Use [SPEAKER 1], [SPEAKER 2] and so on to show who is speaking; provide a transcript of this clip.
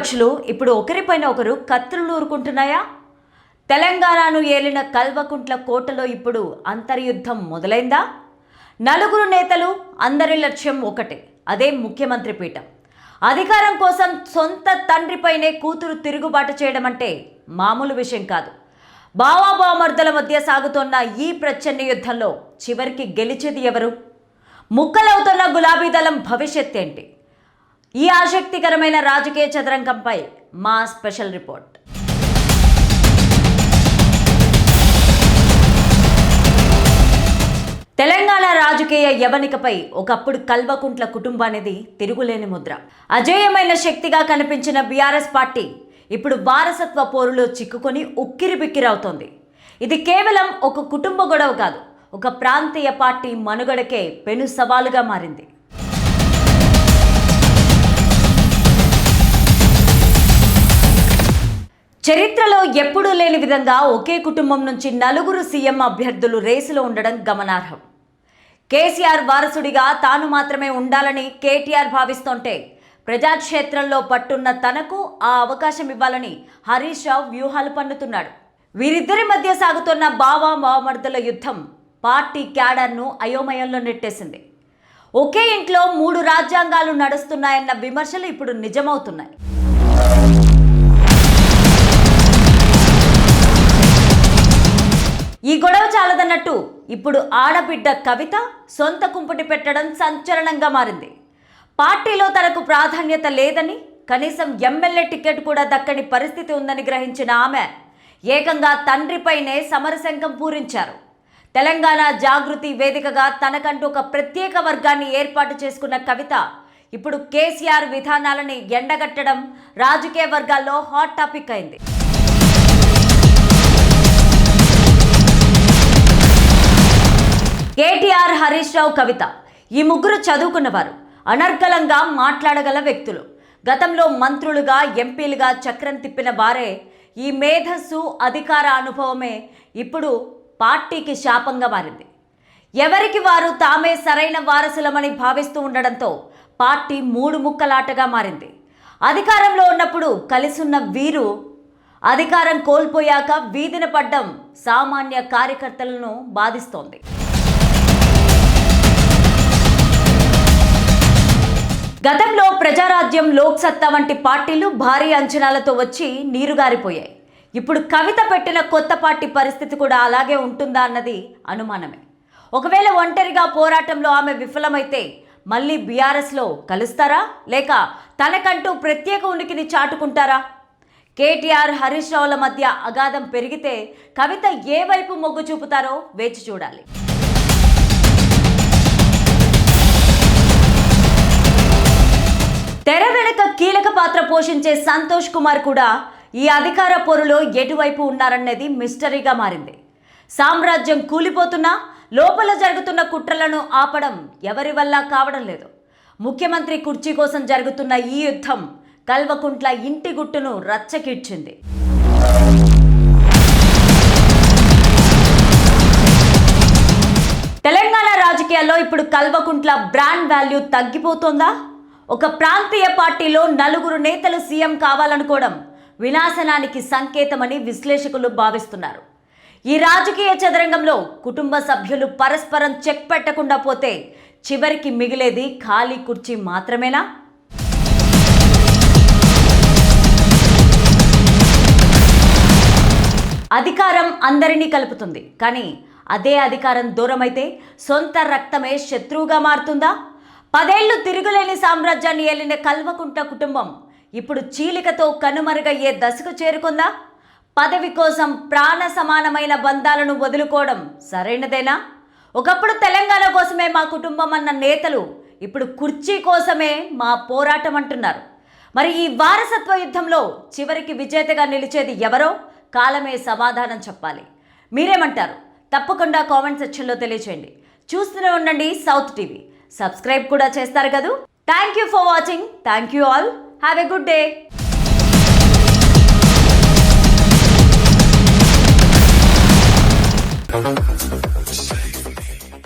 [SPEAKER 1] పక్షులు ఇప్పుడు ఒకరిపైన ఒకరు కత్తులు నూరుకుంటున్నాయా? తెలంగాణను ఏలిన కల్వకుంట్ల కోటలో ఇప్పుడు అంతర్యుద్ధం మొదలైందా? నలుగురు నేతలు, అందరి లక్ష్యం ఒకటే, అదే ముఖ్యమంత్రి పీఠం. అధికారం కోసం సొంత తండ్రిపైనే కూతురు తిరుగుబాటు చేయడం అంటే మామూలు విషయం కాదు. బావమర్దుల మధ్య సాగుతున్న ఈ ప్రచండ యుద్ధంలో చివరికి గెలిచేది ఎవరు? ముక్కలవుతున్న గులాబీ దళం భవిష్యత్ ఏంటి? ఈ ఆసక్తికరమైన రాజకీయ చదరంగంపై మా స్పెషల్ రిపోర్ట్. తెలంగాణ రాజకీయ యవనికపై ఒకప్పుడు కల్వకుంట్ల కుటుంబానిది తిరుగులేని ముద్ర. అజేయమైన శక్తిగా కనిపించిన బీఆర్ఎస్ పార్టీ ఇప్పుడు వారసత్వ పోరులో చిక్కుకొని ఉక్కిరిబిక్కిరవుతోంది. ఇది కేవలం ఒక కుటుంబ గొడవ కాదు, ఒక ప్రాంతీయ పార్టీ మనుగడకే పెను సవాలుగా మారింది. చరిత్రలో ఎప్పుడూ లేని విధంగా ఒకే కుటుంబం నుంచి నలుగురు సీఎం అభ్యర్థులు రేసులో ఉండడం గమనార్హం. కేసీఆర్ వారసుడిగా తాను మాత్రమే ఉండాలని కేటీఆర్ భావిస్తుంటే, ప్రజాక్షేత్రంలో పట్టున్న తనకు ఆ అవకాశం ఇవ్వాలని హరీష్ రావు వ్యూహాలు పన్నుతున్నాడు. వీరిద్దరి మధ్య సాగుతున్న బావమర్దుల యుద్ధం పార్టీ క్యాడర్ను అయోమయంలో నెట్టేసింది. ఒకే ఇంట్లో 3 రాజ్యాంగాలు నడుస్తున్నాయన్న విమర్శలు ఇప్పుడు నిజమవుతున్నాయి. ఈ గొడవ చాలదన్నట్టు ఇప్పుడు ఆడబిడ్డ కవిత సొంత కుంపటి పెట్టడం సంచలనంగా మారింది. పార్టీలో తనకు ప్రాధాన్యత లేదని, కనీసం ఎమ్మెల్యే టికెట్ కూడా దక్కని పరిస్థితి ఉందని గ్రహించిన ఆమె ఏకంగా తండ్రిపైనే సమరశంఖం పూరించారు. తెలంగాణ జాగృతి వేదికగా తనకంటూ ఒక ప్రత్యేక వర్గాన్ని ఏర్పాటు చేసుకున్న కవిత ఇప్పుడు కేసీఆర్ విధానాలని ఎండగట్టడం రాజకీయ వర్గాల్లో హాట్ టాపిక్ అయింది. కేటీఆర్, హరీష్ రావు, కవిత ఈ ముగ్గురు చదువుకున్నవారు, అనర్గళంగా మాట్లాడగల వ్యక్తులు. గతంలో మంత్రులుగా, ఎంపీలుగా చక్రం తిప్పిన వారే. ఈ మేధస్సు, అధికార అనుభవమే ఇప్పుడు పార్టీకి శాపంగా మారింది. ఎవరికి వారు తామే సరైన వారసులమని భావిస్తూ ఉండడంతో పార్టీ 3 ముక్కలాటగా మారింది. అధికారంలో ఉన్నప్పుడు కలిసున్న వీరు అధికారం కోల్పోయాక వీధిన పడ్డం సామాన్య కార్యకర్తలను బాధిస్తోంది. గతంలో ప్రజారాజ్యం, లోక్సత్తా వంటి పార్టీలు భారీ అంచనాలతో వచ్చి నీరుగారిపోయాయి. ఇప్పుడు కవిత పెట్టిన కొత్త పార్టీ పరిస్థితి కూడా అలాగే ఉంటుందా అన్నది అనుమానమే. ఒకవేళ ఒంటరిగా పోరాటంలో ఆమె విఫలమైతే మళ్ళీ బీఆర్ఎస్లో కలుస్తారా, లేక తనకంటూ ప్రత్యేక ఉనికిని చాటుకుంటారా? కేటీఆర్, హరీష్ రావుల మధ్య అగాధం పెరిగితే కవిత ఏ వైపు మొగ్గు చూపుతారో వేచి చూడాలి. తెర వెనుక కీలక పాత్ర పోషించే సంతోష్ కుమార్ కూడా ఈ అధికార పోరులో ఎటువైపు ఉన్నారన్నది మిస్టరీగా మారింది. సామ్రాజ్యం కూలిపోతున్నా లోపల జరుగుతున్న కుట్రలను ఆపడం ఎవరి వల్ల కావడం లేదు. ముఖ్యమంత్రి కుర్చీ కోసం జరుగుతున్న ఈ యుద్ధం కల్వకుంట్ల ఇంటి గుట్టును రచ్చకిడ్చింది. తెలంగాణ రాజకీయాల్లో ఇప్పుడు కల్వకుంట్ల బ్రాండ్ వాల్యూ తగ్గిపోతోందా? ఒక ప్రాంతీయ పార్టీలో నలుగురు నేతలు సీఎం కావాలనుకోవడం వినాశనానికి సంకేతమని విశ్లేషకులు భావిస్తున్నారు. ఈ రాజకీయ చదరంగంలో కుటుంబ సభ్యులు పరస్పరం చెక్ పెట్టకుండా పోతే చివరికి మిగిలేది ఖాళీ కుర్చీ మాత్రమేనా? అధికారం అందరినీ కలుపుతుంది, కానీ అదే అధికారం దూరమైతే సొంత రక్తమే శత్రువుగా మారుతుందా? 10 ఏళ్లు తిరుగులేని సామ్రాజ్యాన్ని ఏలిన కల్వకుంట్ల కుటుంబం ఇప్పుడు చీలికతో కనుమరుగయ్యే దశకు చేరుకుందా? పదవి కోసం ప్రాణ సమానమైన బంధాలను వదులుకోవడం సరైనదేనా? ఒకప్పుడు తెలంగాణ కోసమే మా కుటుంబం అన్న నేతలు ఇప్పుడు కుర్చీ కోసమే మా పోరాటం అంటున్నారు. మరి ఈ వారసత్వ యుద్ధంలో చివరికి విజేతగా నిలిచేది ఎవరో కాలమే సమాధానం చెప్పాలి. మీరేమంటారు? తప్పకుండా కామెంట్ సెక్షన్లో తెలియచేయండి. చూస్తూనే ఉండండి సౌత్ టీవీ. సబ్స్క్రైబ్ కూడా చేస్తారు కదూ. Thank you for watching. Thank you all. Have a good day.